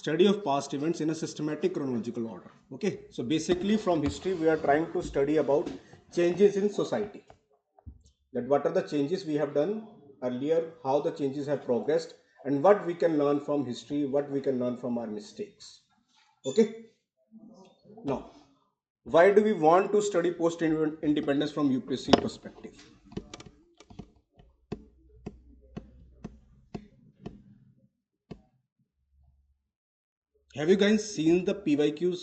study of past events in a systematic chronological order. Okay, so basically from history we are trying to study about changes in society, that what are the changes we have done earlier, how the changes have progressed, and what we can learn from history, what we can learn from our mistakes. Okay, now why do we want to study post independence from UPSC perspective? Have you guys seen the PYQs?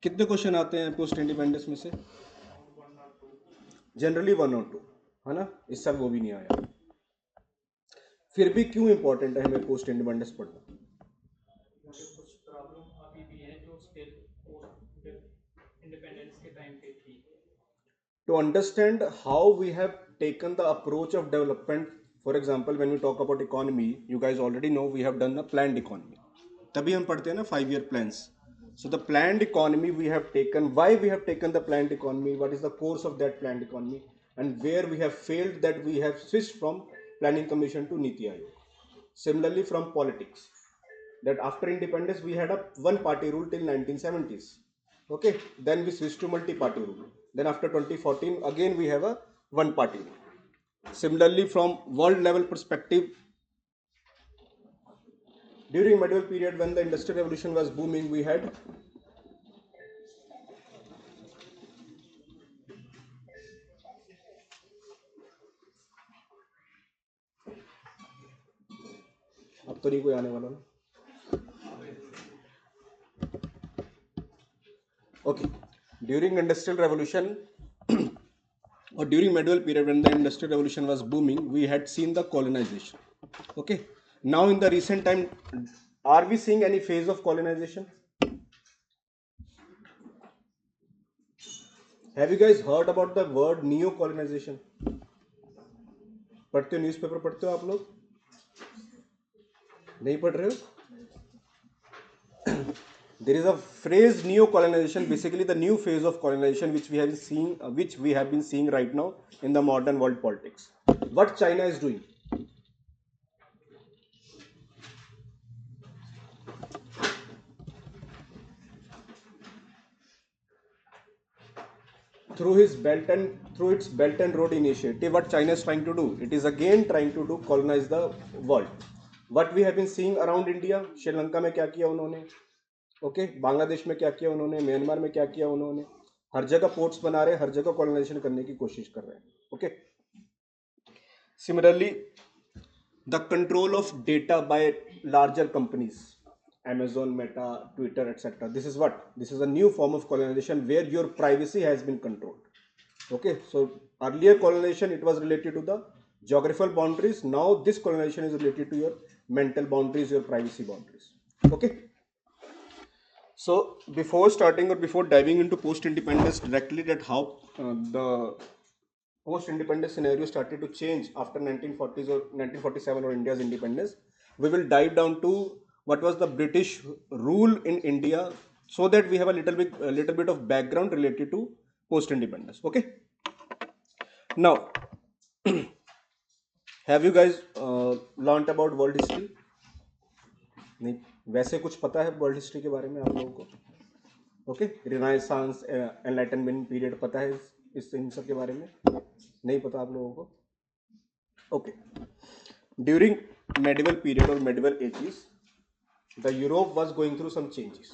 कितने question आते हैं post independence में से? Generally 1 और 2, है ना? इस साल वो भी नहीं आया. फिर भी क्यों इंपॉर्टेंट है हमें पोस्ट इंडिपेंडेंस पढ़ना? कुछ प्रॉब्लम अभी भी है जो स्टिल पोस्ट इंडिपेंडेंस के टाइम पे थी. To understand how we have taken the approach of development, for example, when we talk about economy, you guys already know we have done a planned economy. तभी हम पढ़ते हैं ना 5-year plans. So the planned economy we have taken, why we have taken the planned economy, what is the course of that planned economy, and where we have failed, that we have switched from planning commission to Niti Aayog. Similarly from politics, that after independence we had a one party rule till 1970s. Okay, then we switched to multi party rule, then after 2014 again we have a one party rule. Similarly from world level perspective, during medieval period when the industrial revolution was booming, we had अब तो नहीं कोई आने वाला ना. Okay, during industrial revolution or during medieval period when the industrial revolution was booming, we had seen the colonization. Okay, now in the recent time, are we seeing any phase of colonization? Have you guys heard about the word neo colonization? पढ़ते हो newspaper, पढ़ते हो आप लोग? नहीं पढ़ रहे हो? There is a phrase neo-colonization, basically the new phase of colonization which we have been seeing right now in the modern world politics. What China is doing? Through its Belt and Road Initiative, what China is trying to do? It is again trying to colonize the world. What we have been seeing around India, Sri Lanka में क्या किया उन्होंने? Okay, Bangladesh में क्या किया उन्होंने, Myanmar में क्या किया उन्होंने, हर जगह पोर्ट्स बना रहे हैं, हर जगह कॉलोनाइजेशन करने की कोशिश कर रहे हैं. Okay, similarly the control of data bye larger companies, Amazon, Meta, Twitter, etc. This is a new form of colonization where your privacy has been controlled. Okay, so earlier colonization, it was related to the geographical boundaries. Now this colonization is related to your mental boundaries, your privacy boundaries. Okay. So before starting or before diving into post-independence directly, that how the post-independence scenario started to change after 1940s or 1947 or India's independence, we will dive down to what was the British rule in India, so that we have a little bit of background related to post-independence. Okay. Now, have you guys learnt about world history? नहीं, वैसे कुछ पता है world history के बारे में आप लोगों को? ओके, रिनाइसेंस, एनलाइटनमेंट पीरियड पता है इस इन सब के बारे में? नहीं पता आप लोगों को? ओके, ड्यूरिंग मेडिवल पीरियड और medieval ages, the Europe was going through some changes.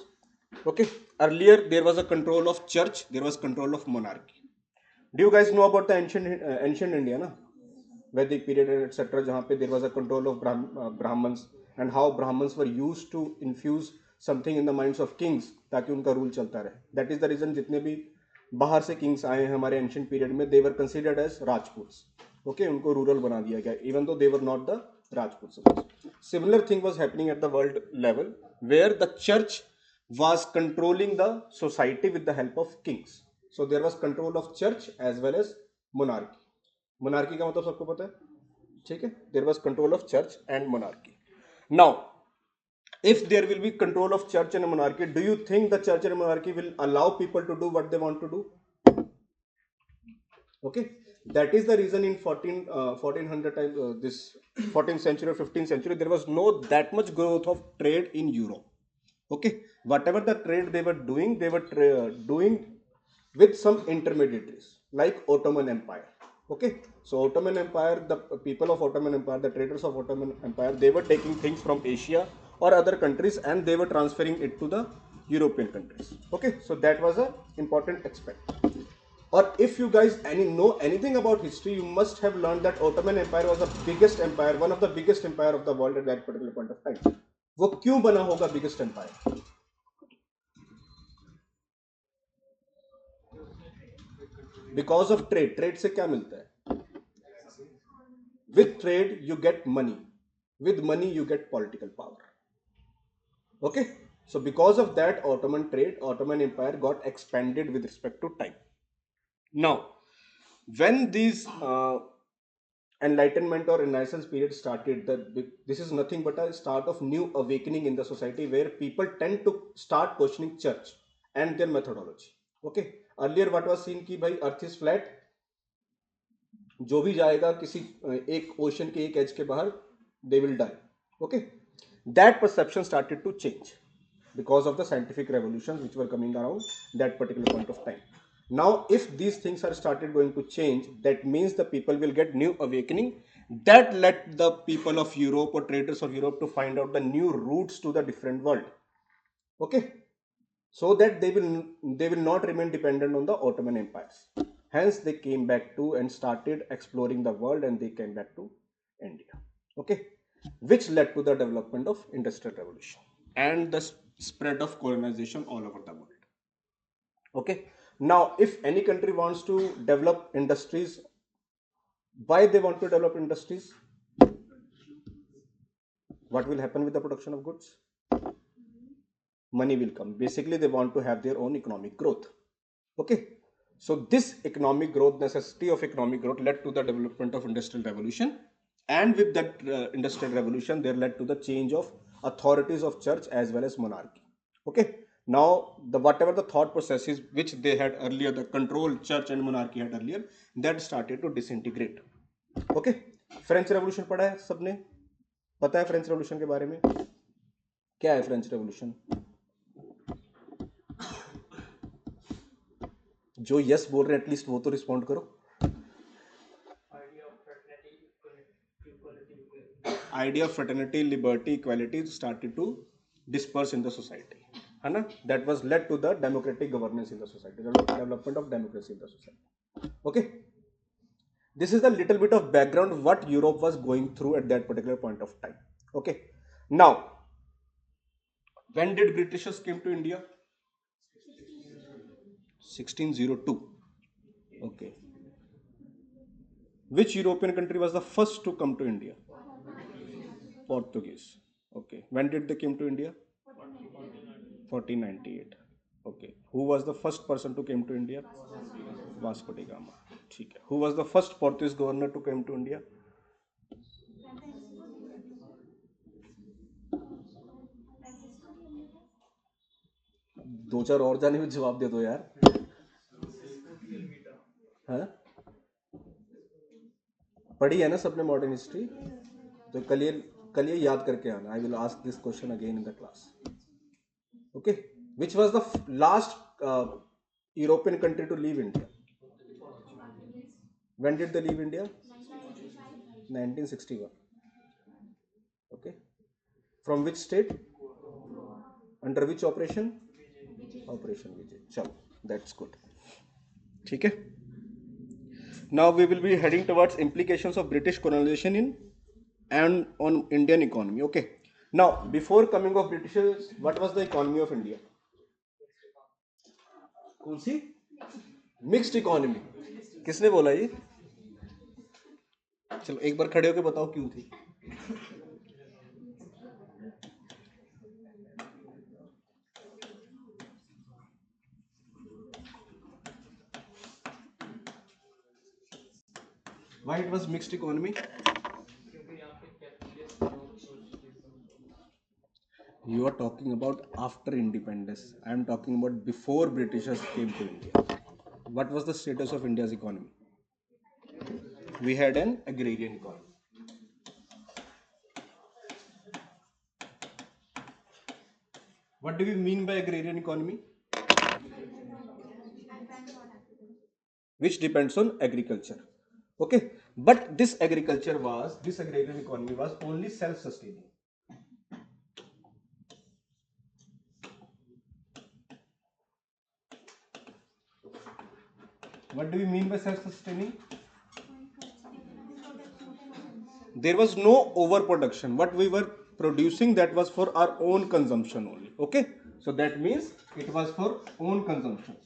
Okay, earlier there was a control of church, there was control of monarchy. Do you guys know about the ancient India ना, Vedic period etcetera, जहाँ पे there was a control of Brahmins and how Brahmins were used to infuse something in the minds of kings ताकि उनका rule चलता रहे. That is the reason जितने भी बाहर से किंग्स आए हैं हमारे एंशिएंट पीरियड में, they were considered as Rajputs. Okay, उनको रूरल बना दिया गया even though they were not the Rajputs. Similar thing was happening at the world level where the church was controlling the society with the help of kings. So there was control of church as well as monarchy. Monarchy का मतलब सबको पता है, ठीक है? There was control of church and monarchy. Now, if there will be control of church and monarchy, do you think the church and monarchy will allow people to do what they want to do? Okay, that is the reason in 1400 time, this 14th century or 15th century, there was no that much growth of trade in Europe. Okay, whatever the trade they were doing, they were doing with some intermediaries like Ottoman Empire. Okay, so Ottoman Empire, the people of Ottoman Empire, the traders of Ottoman Empire, they were taking things from Asia or other countries and they were transferring it to the European countries. Okay, so that was a important aspect. Or if you guys know anything about history, you must have learned that Ottoman Empire was the biggest empire, one of the biggest empire of the world at that particular point of time. वो क्यों बना होगा biggest empire? Because of trade. Trade से क्या मिलता है? With trade you get money. With money you get political power. Okay, so because of that, Ottoman trade, Ottoman Empire got expanded with respect to time. Now, when these Enlightenment or Renaissance period started, this is nothing but a start of new awakening in the society where people tend to start questioning church and their methodology. Okay, earlier what was seen कि भाई earth is flat, जो भी जाएगा किसी एक ocean के एक as के बाहर, they will die. Okay, that perception started to change because of the scientific revolutions which were coming around that particular point of time. Now if these things are started going to change, that means the people will get new awakening. That led the people of Europe or traders of Europe to find out the new routes to the different world. Okay, so that they will not remain dependent on the Ottoman empires. Hence they came back to and started exploring the world, and they came back to India. Okay, which led to the development of industrial revolution and the spread of colonization all over the world. Okay, now if any country wants to develop industries, why they want to develop industries? What will happen with the production of goods? Money will come. Basically they want to have their own economic growth. Okay, so this economic growth, necessity of economic growth, led to the development of industrial revolution, and with that industrial revolution there led to the change of authorities of church as well as monarchy. Okay, now the whatever the thought processes which they had earlier, the control church and monarchy had earlier, that started to disintegrate. Okay, French revolution पढ़ा है सबने? पता है French revolution के बारे में? क्या है फ्रेंच रेवोल्यूशन? जो यस बोल रहे हैं एटलीस्ट वो तो रिस्पॉन्ड करो. Idea of fraternity, liberty, equality started to disperse in the society. है ना? That was led to the democratic governance in the society, the development of democracy in the society. Okay, this is a little bit of background what Europe was going through at that particular point of time. Okay, now when did Britishers came to India? 1602. Okay, which European country was the first to come to India? Portuguese. Okay, when did they came to India? 1498. Okay, who was the first person to came to India? Vasco da Gama. ठीक है. Who was the first Portuguese governor to came to India? दो चार और जाने में जवाब दे दो यार. हाँ, पढ़ी है ना सबने मॉडर्न हिस्ट्री? तो कल ये याद करके आना. I will ask this question again in the class. Okay, which was the last European country to leave India? When did they leave India? 1961. Okay, from which state? Under which operation? Operation Vijay. Chalo, that's good. ठीक है. Now we will be heading towards implications of British colonization in and on Indian economy. Okay, now before coming of Britishers, what was the economy of India? कौन सी? Mixed economy. किसने बोला ये? चलो एक बार खड़े होकर बताओ क्यों थी? Why it was mixed economy? You are talking about after independence. I am talking about before Britishers came to India. What was the status of India's economy? we had an agrarian economy. What do we mean by agrarian economy? Which depends on agriculture. Okay, but this agrarian economy was only self-sustaining. What do we mean by self-sustaining? There was no overproduction. What we were producing, that was for our own consumption only. Okay, so that means it was for own consumptions.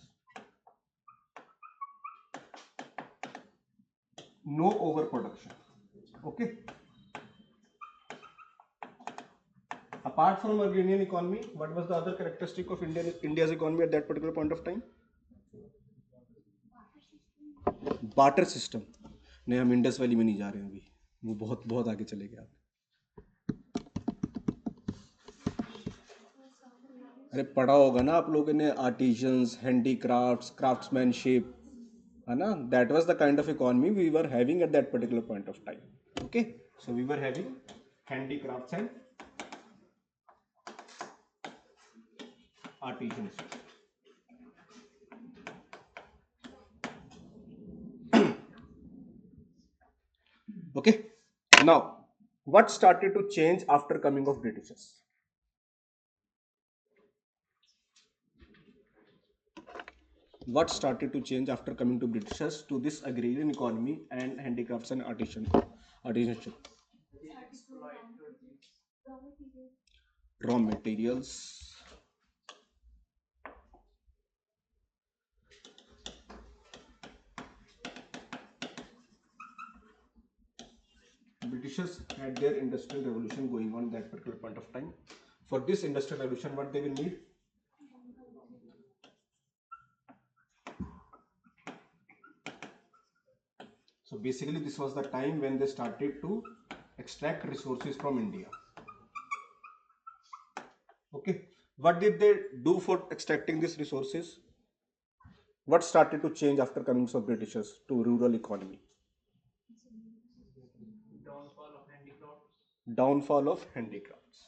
No overproduction. Okay. Apart from agrarian economy, what was the other characteristic of India's economy at that particular point of time? Barter system. नहीं, हम Indus valley में नहीं जा रहे हैं अभी, वो बहुत बहुत आगे चले गए आप. अरे पढ़ा होगा ना आप लोगों ने, आर्टिजन्स, हैंडीक्राफ्ट्स, क्राफ्ट्समैनशिप, है ना. That was the kind of economy we were having at that particular point of time. Okay, so we were having handicrafts and artisans. Okay, now what started to change after coming of Britishers? What started to change after coming to Britishers to this agrarian economy and handicrafts and artisanship? Raw materials. Britishers had their industrial revolution going on that particular point of time. For this industrial revolution, what they will need? So basically this was the time when they started to extract resources from India. Okay, what did they do for extracting these resources? What started to change after coming of Britishers to rural economy? Downfall of handicrafts. Downfall of handicrafts.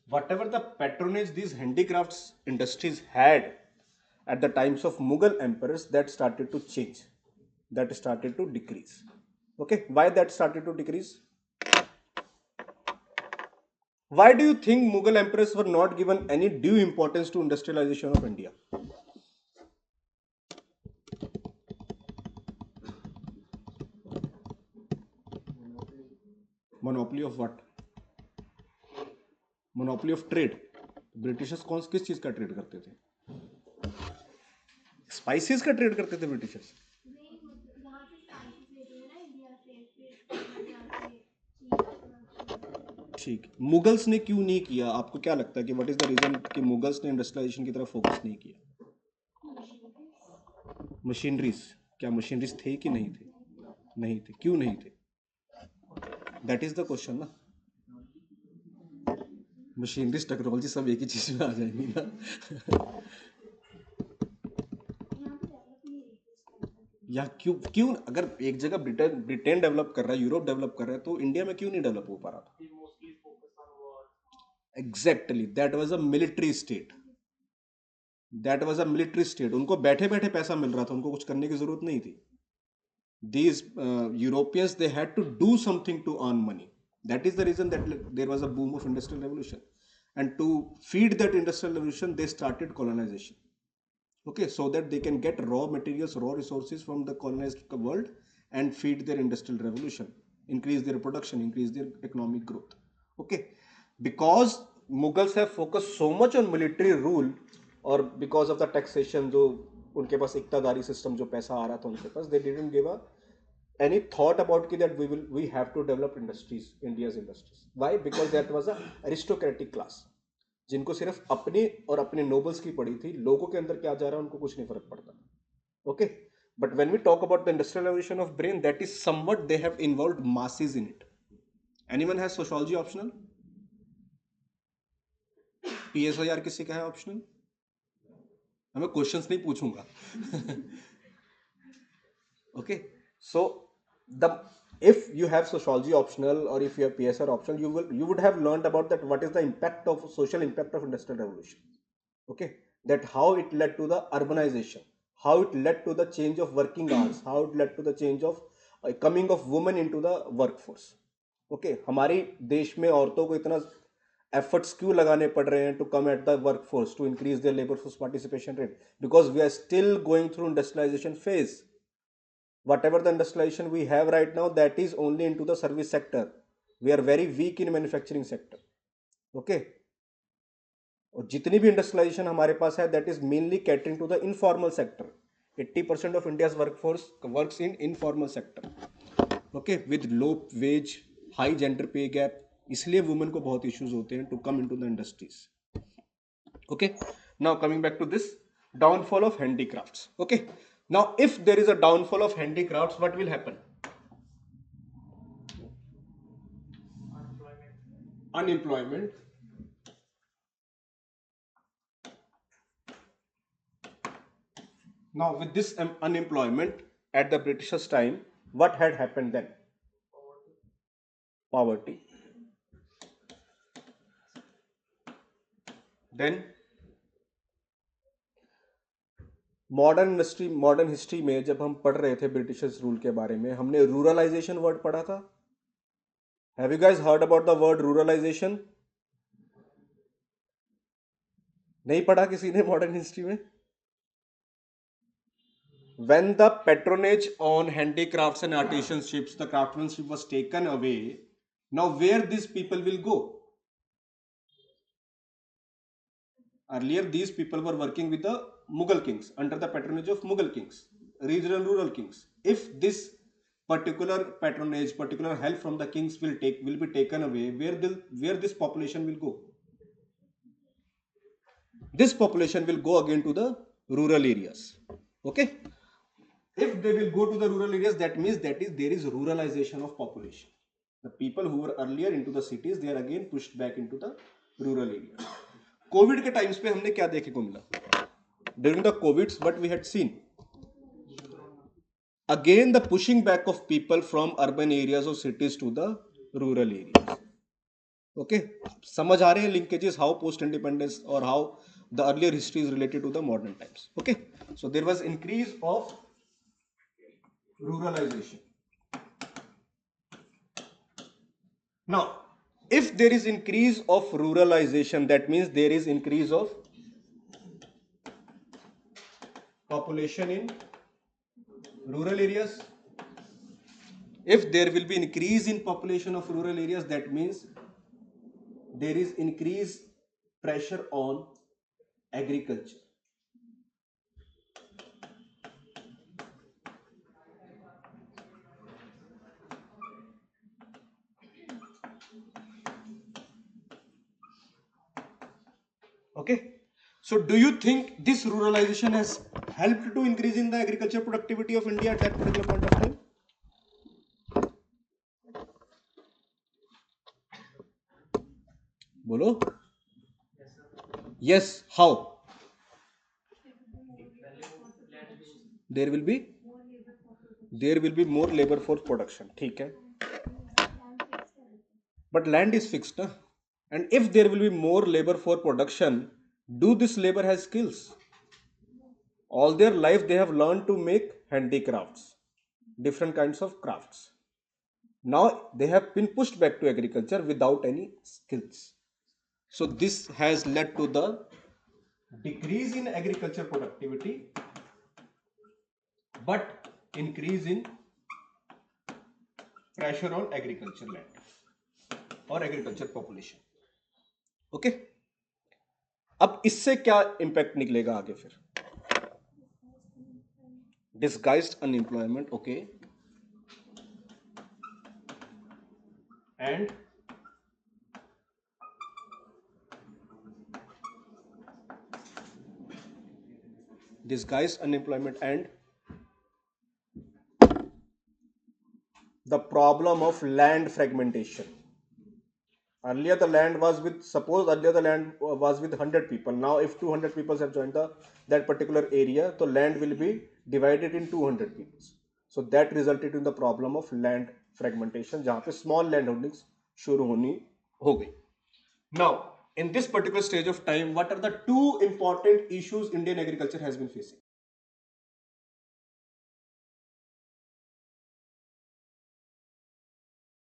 Whatever the patronage these handicrafts industries had at the times of Mughal emperors, that started to change. That started to decrease. Okay, why that started to decrease? Why do you think Mughal emperors were not given any due importance to industrialization of India? Monopoly of what? Monopoly of trade. Britishers किस चीज का trade करते थे? Spices का trade करते थे Britishers. ठीक, Mughals ने क्यों नहीं किया? आपको क्या लगता है कि व्हाट इज द रीजन कि मुगल्स ने इंडस्ट्रियलाइजेशन की तरफ फोकस नहीं किया? मशीनरीज. क्या मशीनरीज थे कि नहीं थे? नहीं थे. क्यों नहीं थे? दैट इज द क्वेश्चन ना. मशीनरीज, टेक्नोलॉजी सब एक ही चीज में आ जाएंगी ना. या क्यों अगर एक जगह ब्रिटेन डेवलप कर रहा है, यूरोप डेवलप कर रहा है, तो इंडिया में क्यों नहीं डेवलप हो पा रहा था? Exactly, that was a military state. That was a military state. उनको बैठे बैठे पैसा मिल रहा था, उनको कुछ करने की जरूरत नहीं थी. These Europeans, they had to do something to earn money. That is the reason that there was a boom of industrial revolution. And to feed that industrial revolution, they started colonization. Okay, so that they can get raw materials, raw resources from the colonized world and feed their industrial revolution, increase their production, increase their economic growth. Okay, because Mughals have focused so much on military rule, or because of the taxation, जो उनके पास इक्तादारी system, जो पैसा आ रहा था उनके पास, they didn't give any thought about that we have to develop industries, India's industries. Why? Because that was a aristocratic class, जिनको सिर्फ अपने और अपने नोबल्स की पड़ी थी. लोगों के अंदर क्या जा रहा है उनको कुछ नहीं फर्क पड़ता. Okay, but when we talk about the industrial revolution of brain, that is somewhat they have involved masses in it. Anyone has sociology optional? PSIR किसी का है ऑप्शनल? मैं क्वेश्चंस नहीं पूछूंगा. Okay, so the if you have sociology optional or if you have PSR optional, you would have learned about that what is the impact of social impact of industrial revolution. Okay, that how it led to the urbanization, how it led to the change of working hours, how it led to the change of coming of women into the workforce. Okay, हमारी देश में औरतों को इतना efforts क्यों लगाने पड़ रहे हैं to come at the work force to increase their labour force participation rate? Because we are still going through industrialization phase. Whatever the industrialization we have right now, that is only into the service sector. We are very weak in manufacturing sector. Okay, और जितनी भी industrialisation हमारे पास है that is mainly catering to the informal sector. 80% of India's workforce works in informal sector. Okay, with low wage, high gender pay gap, इसलिए women को बहुत issues होते हैं to come into the industries. Okay, now coming back to this downfall of handicrafts. Okay, now if there is a downfall of handicrafts, what will happen? Unemployment. Now with this unemployment at the Britishers time, what had happened then? Poverty. Then modern history में जब हम पढ़ रहे थे Britishers rule के बारे में, हमने रूरलाइजेशन वर्ड पढ़ा था. Have you guys heard about the word ruralisation? नहीं पढ़ा किसी ने मॉडर्न हिस्ट्री में? When the patronage on handicrafts and artisanships, the craftsmanship was taken away, now where these people will go? Earlier these people were working with the Mughal kings, under the patronage of Mughal kings, regional rural kings. If this particular patronage, particular help from the kings will be taken away, where this population will go? This population will go again to the rural areas. Okay, if they will go to the rural areas, that means there is ruralization of population. The people who were earlier into the cities, they are again pushed back into the rural areas. Covid के times पे हमने क्या देखे को मिला? During the COVID, what we had seen? Again the pushing back of people from urban areas or cities to the rural areas. Okay, समझ आ रहे हैं linkages how post independence or how the earlier history is related to the modern times. Okay, so there was increase of ruralization. Now if there is increase of ruralization, that means there is increase of population in rural areas. If there will be increase in population of rural areas, that means there is increased pressure on agriculture. Okay, so do you think this ruralization has helped to increase in the agriculture productivity of India at that particular point of time? Bolo? Yes, how? There will be more labor force production. ठीक है, but land is fixed, na? And if there will be more labor for production, do this labor has skills? All their life they have learned to make handicrafts, different kinds of crafts. Now they have been pushed back to agriculture without any skills. So this has led to the decrease in agriculture productivity, but increase in pressure on agriculture land or agriculture population. Okay, अब इससे क्या impact निकलेगा आगे? फिर disguised unemployment. Okay, and disguised unemployment and the problem of land fragmentation. Earlier the land was with, suppose earlier the land was with 100 people. Now if 200 people have joined that particular area, the land will be divided in 200 people. So that resulted in the problem of land fragmentation, जहाँ पे small land holdings शुरू होनी हो गई. Now in this particular stage of time, what are the two important issues Indian agriculture has been facing?